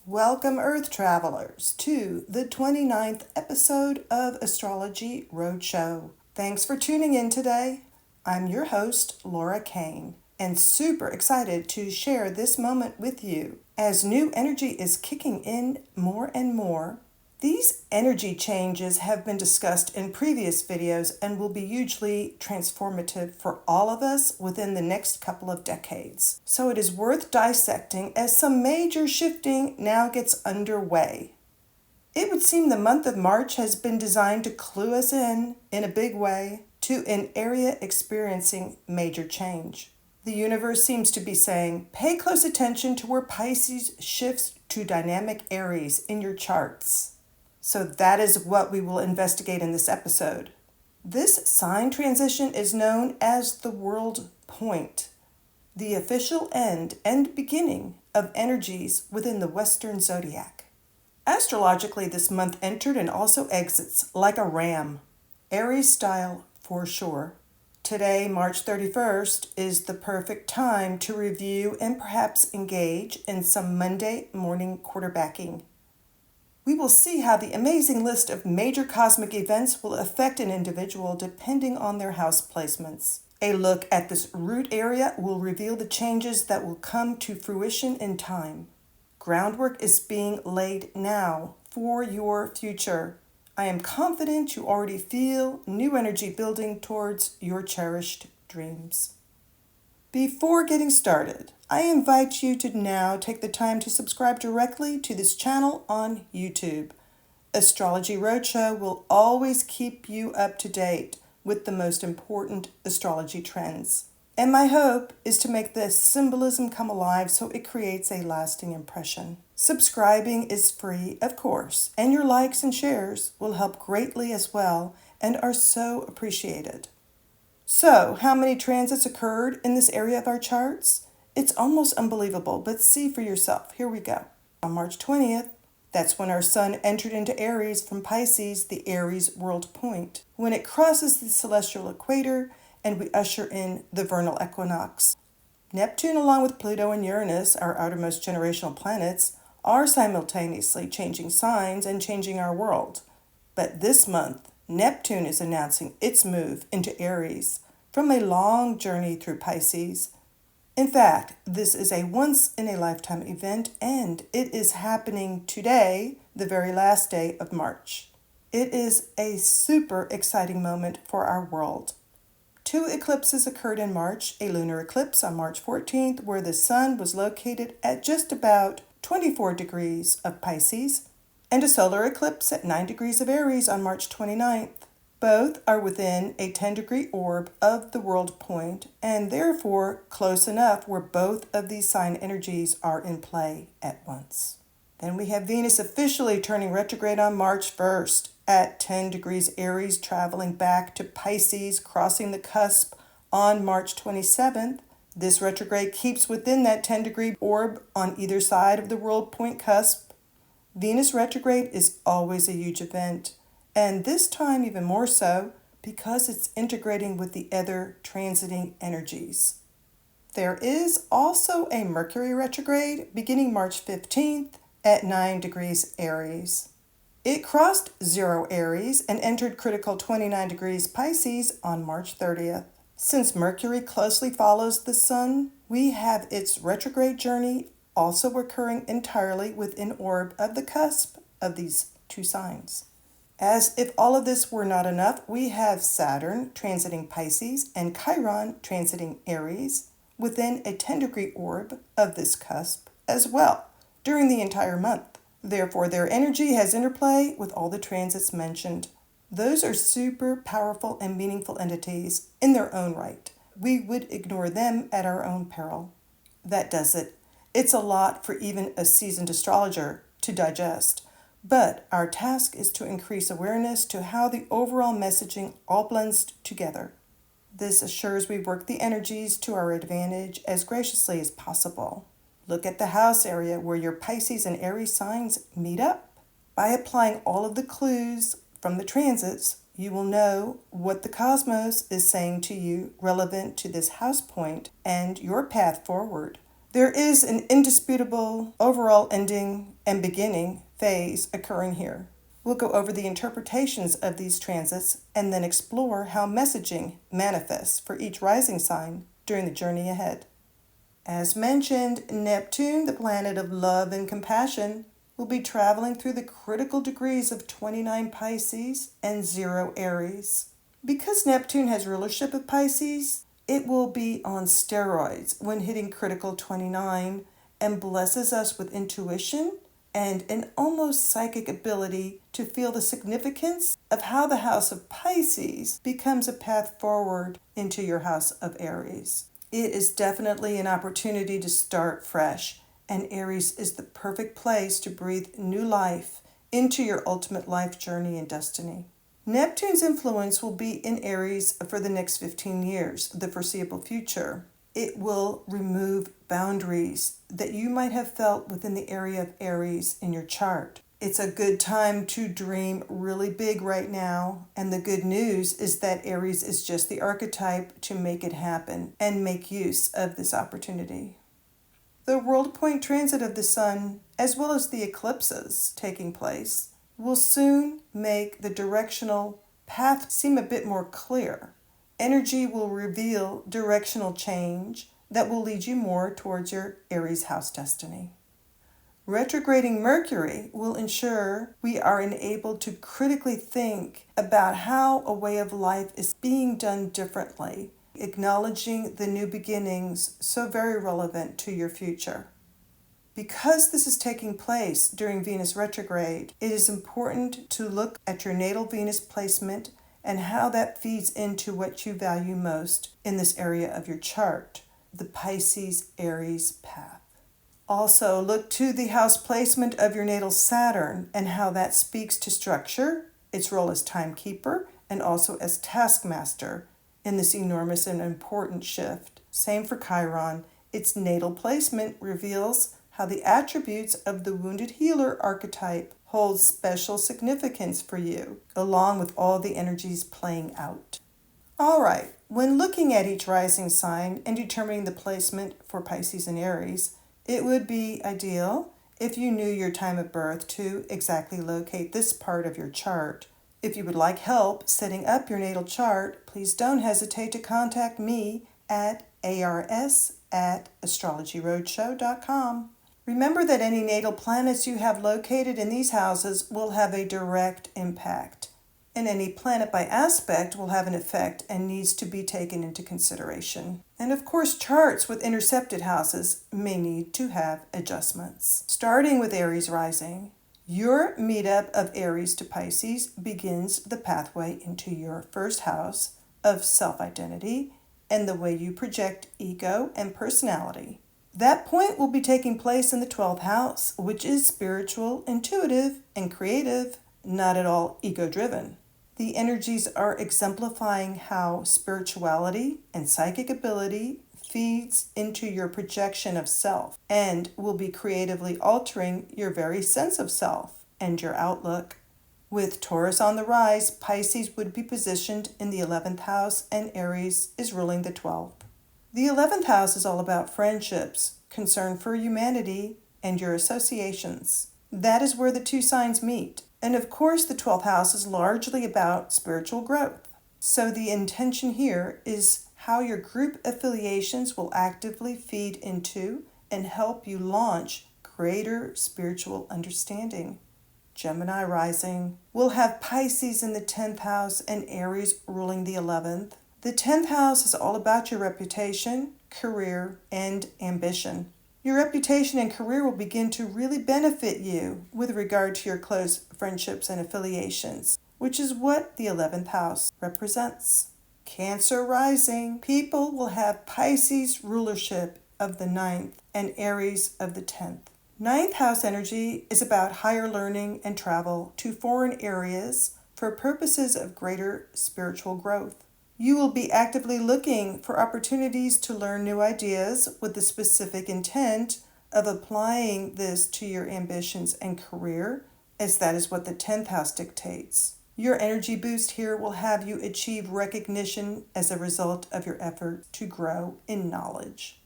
Welcome, Earth travelers, to the 29th episode of Astrology Roadshow. Thanks for tuning in today. I'm your host, Laura Kane, and super excited to share this moment with you. As new energy is kicking in more and more, these energy changes have been discussed in previous videos and will be hugely transformative for all of us within the next couple of decades. So it is worth dissecting as some major shifting now gets underway. It would seem the month of March has been designed to clue us in a big way, to an area experiencing major change. The universe seems to be saying, pay close attention to where Pisces shifts to dynamic Aries in your charts. So that is what we will investigate in this episode. This sign transition is known as the world point, the official end and beginning of energies within the Western zodiac. Astrologically, this month entered and also exits like a ram, Aries style for sure. Today, March 31st, is the perfect time to review and perhaps engage in some Monday morning quarterbacking. We will see how the amazing list of major cosmic events will affect an individual depending on their house placements. A look at this root area will reveal the changes that will come to fruition in time. Groundwork is being laid now for your future. I am confident you already feel new energy building towards your cherished dreams. Before getting started, I invite you to now take the time to subscribe directly to this channel on YouTube. Astrology Roadshow will always keep you up to date with the most important astrology trends. And my hope is to make this symbolism come alive so it creates a lasting impression. Subscribing is free, of course, and your likes and shares will help greatly as well and are so appreciated. So, how many transits occurred in this area of our charts? It's almost unbelievable, but see for yourself. Here we go. On March 20th, that's when our sun entered into Aries from Pisces, the Aries world point. When it crosses the celestial equator and we usher in the vernal equinox. Neptune, along with Pluto and Uranus, our outermost generational planets, are simultaneously changing signs and changing our world. But this month, Neptune is announcing its move into Aries from a long journey through Pisces. In fact, this is a once-in-a-lifetime event, and it is happening today, the very last day of March. It is a super exciting moment for our world. 2 eclipses occurred in March, a lunar eclipse on March 14th, where the sun was located at just about 24 degrees of Pisces, and a solar eclipse at 9 degrees of Aries on March 29th. Both are within a 10-degree orb of the world point, and therefore close enough where both of these sign energies are in play at once. Then we have Venus officially turning retrograde on March 1st at 10 degrees Aries, traveling back to Pisces, crossing the cusp on March 27th. This retrograde keeps within that 10-degree orb on either side of the world point cusp. Venus retrograde is always a huge event, and this time even more so because it's integrating with the other transiting energies. There is also a Mercury retrograde beginning March 15th at 9 degrees Aries. It crossed 0 Aries and entered critical 29 degrees Pisces on March 30th. Since Mercury closely follows the Sun, we have its retrograde journey also occurring entirely within orb of the cusp of these two signs. As if all of this were not enough, we have Saturn transiting Pisces and Chiron transiting Aries within a 10-degree orb of this cusp as well during the entire month. Therefore, their energy has interplay with all the transits mentioned. Those are super powerful and meaningful entities in their own right. We would ignore them at our own peril. That does it. It's a lot for even a seasoned astrologer to digest, but our task is to increase awareness to how the overall messaging all blends together. This assures we work the energies to our advantage as graciously as possible. Look at the house area where your Pisces and Aries signs meet up. By applying all of the clues from the transits, you will know what the cosmos is saying to you relevant to this house point and your path forward There is an indisputable overall ending and beginning phase occurring here. We'll go over the interpretations of these transits and then explore how messaging manifests for each rising sign during the journey ahead. As mentioned, Neptune, the planet of love and compassion, will be traveling through the critical degrees of 29 Pisces and 0 Aries. Because Neptune has rulership of Pisces, it will be on steroids when hitting critical 29 and blesses us with intuition and an almost psychic ability to feel the significance of how the house of Pisces becomes a path forward into your house of Aries. It is definitely an opportunity to start fresh, and Aries is the perfect place to breathe new life into your ultimate life journey and destiny. Neptune's influence will be in Aries for the next 15 years, the foreseeable future. It will remove boundaries that you might have felt within the area of Aries in your chart. It's a good time to dream really big right now, and the good news is that Aries is just the archetype to make it happen and make use of this opportunity. The world point transit of the Sun, as well as the eclipses taking place, will soon make the directional path seem a bit more clear. Energy will reveal directional change that will lead you more towards your Aries house destiny. Retrograding Mercury will ensure we are enabled to critically think about how a way of life is being done differently, acknowledging the new beginnings so very relevant to your future. Because this is taking place during Venus retrograde, it is important to look at your natal Venus placement and how that feeds into what you value most in this area of your chart, the Pisces-Aries path. Also, look to the house placement of your natal Saturn and how that speaks to structure, its role as timekeeper, and also as taskmaster in this enormous and important shift. Same for Chiron. Its natal placement reveals how the attributes of the wounded healer archetype hold special significance for you, along with all the energies playing out. All right, when looking at each rising sign and determining the placement for Pisces and Aries, it would be ideal if you knew your time of birth to exactly locate this part of your chart. If you would like help setting up your natal chart, please don't hesitate to contact me at ars@astrologyroadshow.com. Remember that any natal planets you have located in these houses will have a direct impact, and any planet by aspect will have an effect and needs to be taken into consideration. And of course, charts with intercepted houses may need to have adjustments. Starting with Aries rising, your meetup of Aries to Pisces begins the pathway into your first house of self-identity and the way you project ego and personality. That point will be taking place in the 12th house, which is spiritual, intuitive, and creative, not at all ego-driven. The energies are exemplifying how spirituality and psychic ability feeds into your projection of self and will be creatively altering your very sense of self and your outlook. With Taurus on the rise, Pisces would be positioned in the 11th house and Aries is ruling the 12th. The 11th house is all about friendships, concern for humanity, and your associations. That is where the two signs meet. And of course, the 12th house is largely about spiritual growth. So the intention here is how your group affiliations will actively feed into and help you launch greater spiritual understanding. Gemini rising will have Pisces in the 10th house and Aries ruling the 11th. The 10th house is all about your reputation, career, and ambition. Your reputation and career will begin to really benefit you with regard to your close friendships and affiliations, which is what the 11th house represents. Cancer rising, people will have Pisces rulership of the 9th and Aries of the 10th. 9th house energy is about higher learning and travel to foreign areas for purposes of greater spiritual growth. You will be actively looking for opportunities to learn new ideas with the specific intent of applying this to your ambitions and career, as that is what the 10th house dictates. Your energy boost here will have you achieve recognition as a result of your effort to grow in knowledge.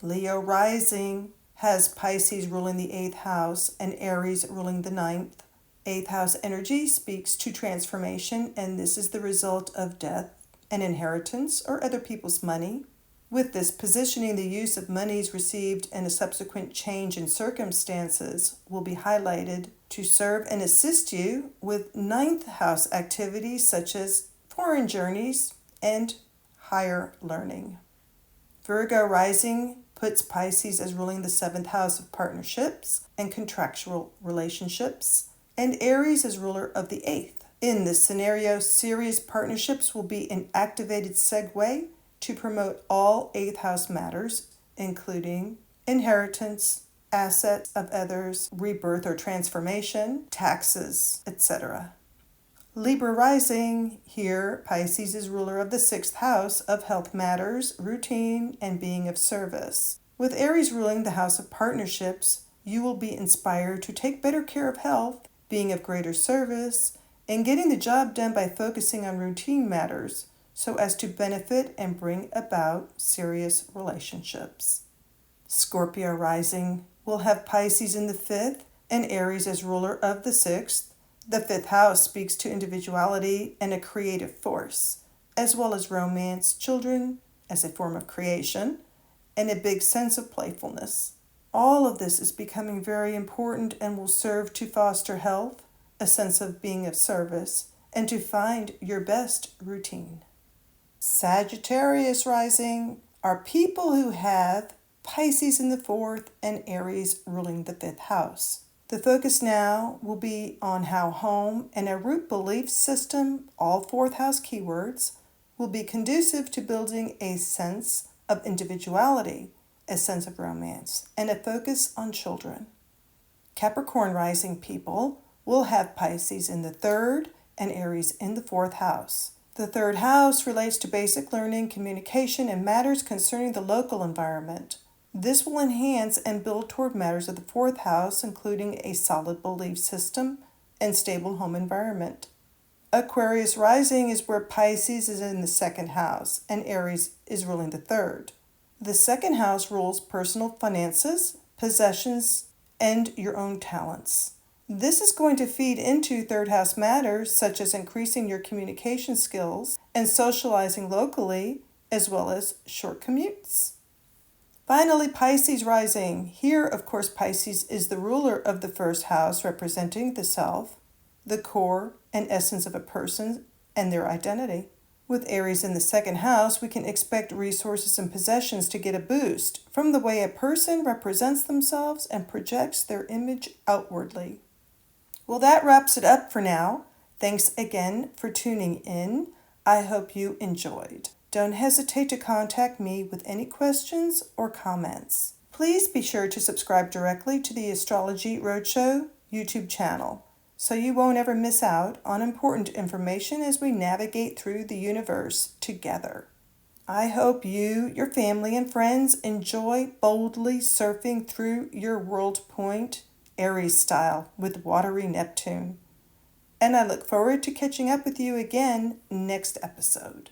Leo rising has Pisces ruling the 8th house and Aries ruling the 9th. 8th house energy speaks to transformation, and this is the result of death, an inheritance, or other people's money. With this positioning, the use of monies received and a subsequent change in circumstances will be highlighted to serve and assist you with 9th house activities such as foreign journeys and higher learning. Virgo rising puts Pisces as ruling the 7th house of partnerships and contractual relationships, and Aries as ruler of the 8th. In this scenario, serious partnerships will be an activated segue to promote all 8th house matters, including inheritance, assets of others, rebirth or transformation, taxes, etc. Libra rising, here Pisces is ruler of the 6th house of health matters, routine, and being of service. With Aries ruling the house of partnerships, you will be inspired to take better care of health, being of greater service, and getting the job done by focusing on routine matters so as to benefit and bring about serious relationships. Scorpio rising will have Pisces in the 5th and Aries as ruler of the 6th. The 5th house speaks to individuality and a creative force, as well as romance, children as a form of creation, and a big sense of playfulness. All of this is becoming very important and will serve to foster health, a sense of being of service, and to find your best routine. Sagittarius rising are people who have Pisces in the 4th and Aries ruling the 5th house. The focus now will be on how home and a root belief system, all 4th house keywords, will be conducive to building a sense of individuality, a sense of romance, and a focus on children. Capricorn rising people will have Pisces in the 3rd and Aries in the 4th house. The 3rd house relates to basic learning, communication, and matters concerning the local environment. This will enhance and build toward matters of the 4th house, including a solid belief system and stable home environment. Aquarius rising is where Pisces is in the 2nd house and Aries is ruling the 3rd. The 2nd house rules personal finances, possessions, and your own talents. This is going to feed into 3rd house matters such as increasing your communication skills and socializing locally, as well as short commutes. Finally, Pisces rising. Here, of course, Pisces is the ruler of the 1st house, representing the self, the core and essence of a person and their identity. With Aries in the 2nd house, we can expect resources and possessions to get a boost from the way a person represents themselves and projects their image outwardly. Well, that wraps it up for now. Thanks again for tuning in. I hope you enjoyed. Don't hesitate to contact me with any questions or comments. Please be sure to subscribe directly to the Astrology Roadshow YouTube channel so you won't ever miss out on important information as we navigate through the universe together. I hope you, your family, and friends enjoy boldly surfing through your world point, Aries style, with watery Neptune. And I look forward to catching up with you again next episode.